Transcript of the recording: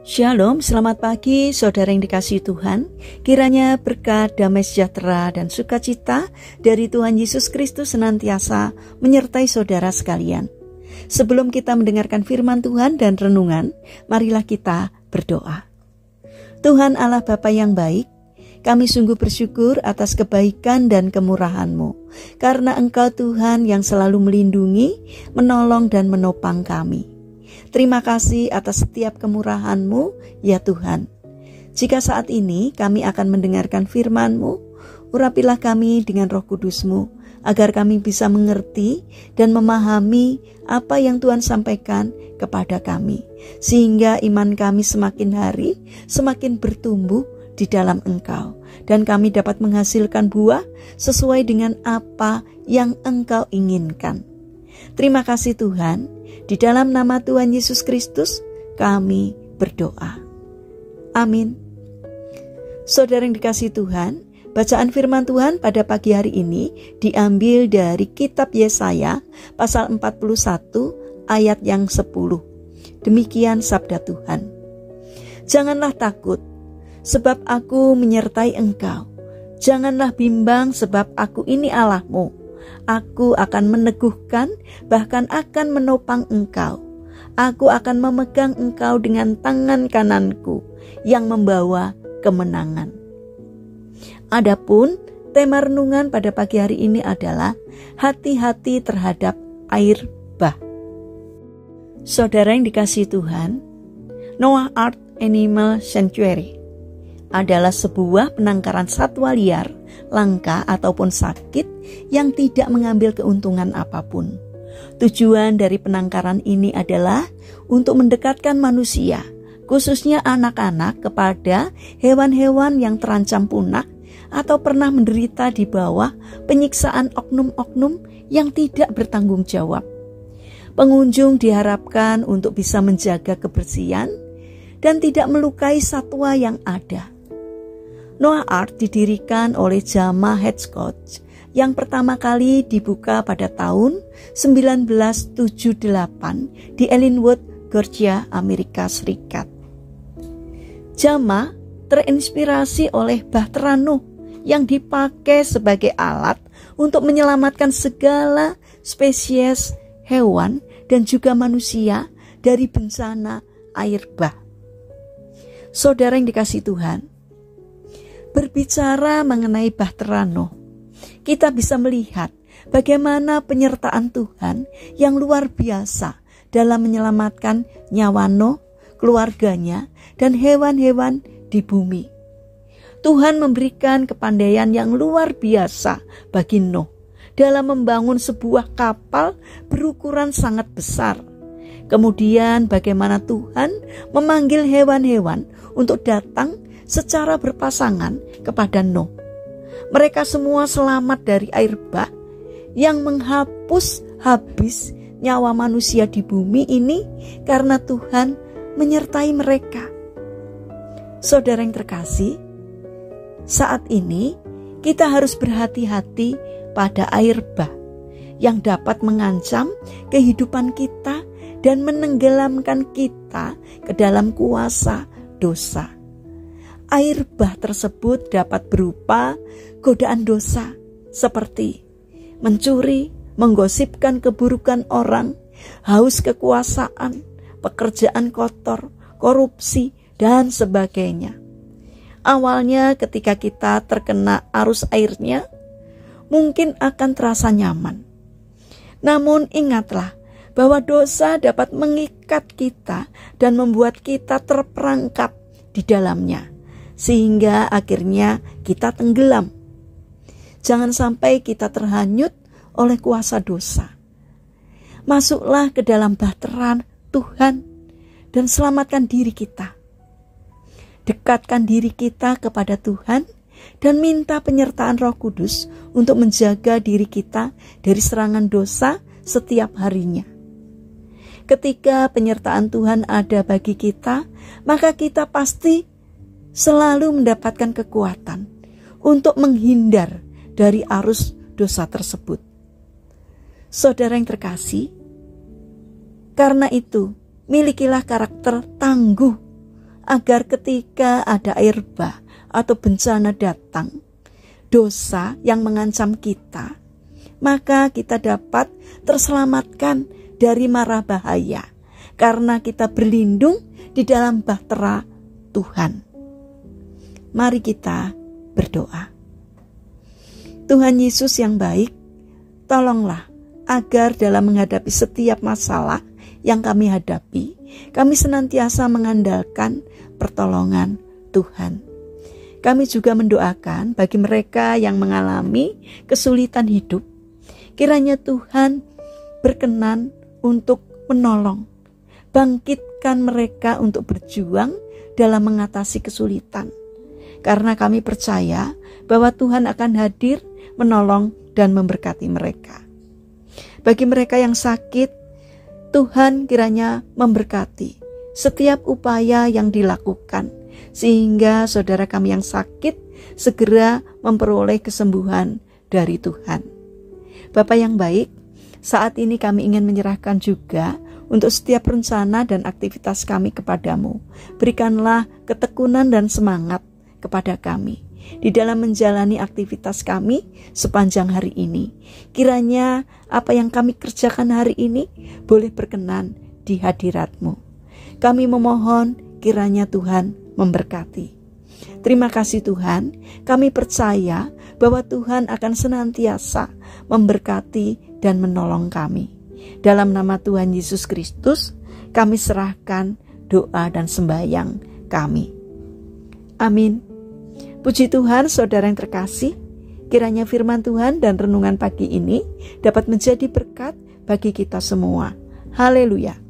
Shalom, selamat pagi saudara yang dikasihi Tuhan. Kiranya berkat, damai sejahtera, dan sukacita dari Tuhan Yesus Kristus senantiasa menyertai saudara sekalian. Sebelum kita mendengarkan firman Tuhan dan renungan, marilah kita berdoa. Tuhan Allah Bapa yang baik, kami sungguh bersyukur atas kebaikan dan kemurahan-Mu, karena Engkau Tuhan yang selalu melindungi, menolong, dan menopang kami. Terima kasih atas setiap kemurahan-Mu, ya Tuhan. Jika saat ini kami akan mendengarkan firman-Mu, urapilah kami dengan Roh Kudus-Mu, agar kami bisa mengerti dan memahami apa yang Tuhan sampaikan kepada kami, sehingga iman kami semakin hari semakin bertumbuh di dalam Engkau, dan kami dapat menghasilkan buah sesuai dengan apa yang Engkau inginkan. Terima kasih Tuhan. Di dalam nama Tuhan Yesus Kristus kami berdoa. Amin. Saudara yang dikasihi Tuhan, bacaan firman Tuhan pada pagi hari ini diambil dari kitab Yesaya pasal 41 ayat yang 10. Demikian sabda Tuhan. Janganlah takut, sebab aku menyertai engkau. Janganlah bimbang, sebab aku ini Allahmu. Aku akan meneguhkan, bahkan akan menopang engkau. Aku akan memegang engkau dengan tangan kananku yang membawa kemenangan. Adapun tema renungan pada pagi hari ini adalah hati-hati terhadap air bah. Saudara yang dikasihi Tuhan, Noah Ark Animal Sanctuary adalah sebuah penangkaran satwa liar, langka ataupun sakit yang tidak mengambil keuntungan apapun. Tujuan dari penangkaran ini adalah untuk mendekatkan manusia, khususnya anak-anak, kepada hewan-hewan yang terancam punah atau pernah menderita di bawah penyiksaan oknum-oknum yang tidak bertanggung jawab. Pengunjung diharapkan untuk bisa menjaga kebersihan dan tidak melukai satwa yang ada. Noah Ark didirikan oleh Jama Hedgehog yang pertama kali dibuka pada tahun 1978 di Ellenwood, Georgia, Amerika Serikat. Jama terinspirasi oleh bahtera Nuh yang dipakai sebagai alat untuk menyelamatkan segala spesies hewan dan juga manusia dari bencana air bah. Saudara yang dikasihi Tuhan, berbicara mengenai bahtera Nuh, kita bisa melihat bagaimana penyertaan Tuhan yang luar biasa dalam menyelamatkan nyawa Nuh, keluarganya, dan hewan-hewan di bumi. Tuhan memberikan kepandaian yang luar biasa bagi Nuh dalam membangun sebuah kapal berukuran sangat besar. Kemudian bagaimana Tuhan memanggil hewan-hewan untuk datang secara berpasangan kepada Nuh. Mereka semua selamat dari air bah yang menghapus habis nyawa manusia di bumi ini karena Tuhan menyertai mereka. Saudara yang terkasih, saat ini kita harus berhati-hati pada air bah yang dapat mengancam kehidupan kita dan menenggelamkan kita ke dalam kuasa dosa. Air bah tersebut dapat berupa godaan dosa seperti mencuri, menggosipkan keburukan orang, haus kekuasaan, pekerjaan kotor, korupsi, dan sebagainya. Awalnya ketika kita terkena arus airnya, mungkin akan terasa nyaman. Namun ingatlah bahwa dosa dapat mengikat kita dan membuat kita terperangkap di dalamnya, sehingga akhirnya kita tenggelam. Jangan sampai kita terhanyut oleh kuasa dosa. Masuklah ke dalam bahtera Tuhan dan selamatkan diri kita. Dekatkan diri kita kepada Tuhan dan minta penyertaan Roh Kudus untuk menjaga diri kita dari serangan dosa setiap harinya. Ketika penyertaan Tuhan ada bagi kita, maka kita pasti selalu mendapatkan kekuatan untuk menghindar dari arus dosa tersebut. Saudara yang terkasih, karena itu milikilah karakter tangguh agar ketika ada air bah atau bencana datang, dosa yang mengancam kita, maka kita dapat terselamatkan dari mara bahaya karena kita berlindung di dalam bahtera Tuhan. Mari kita berdoa. Tuhan Yesus yang baik, tolonglah agar dalam menghadapi setiap masalah yang kami hadapi, kami senantiasa mengandalkan pertolongan Tuhan. Kami juga mendoakan bagi mereka yang mengalami kesulitan hidup, kiranya Tuhan berkenan untuk menolong, bangkitkan mereka untuk berjuang dalam mengatasi kesulitan. Karena kami percaya bahwa Tuhan akan hadir, menolong, dan memberkati mereka. Bagi mereka yang sakit, Tuhan kiranya memberkati setiap upaya yang dilakukan, sehingga saudara kami yang sakit segera memperoleh kesembuhan dari Tuhan. Bapa yang baik, saat ini kami ingin menyerahkan juga untuk setiap rencana dan aktivitas kami kepadamu. Berikanlah ketekunan dan semangat kepada kami di dalam menjalani aktivitas kami sepanjang hari ini. Kiranya apa yang kami kerjakan hari ini boleh berkenan di hadirat-Mu. Kami memohon kiranya Tuhan memberkati. Terima kasih Tuhan, kami percaya bahwa Tuhan akan senantiasa memberkati dan menolong kami. Dalam nama Tuhan Yesus Kristus, kami serahkan doa dan sembahyang kami. Amin. Puji Tuhan, saudara yang terkasih, kiranya firman Tuhan dan renungan pagi ini dapat menjadi berkat bagi kita semua. Haleluya.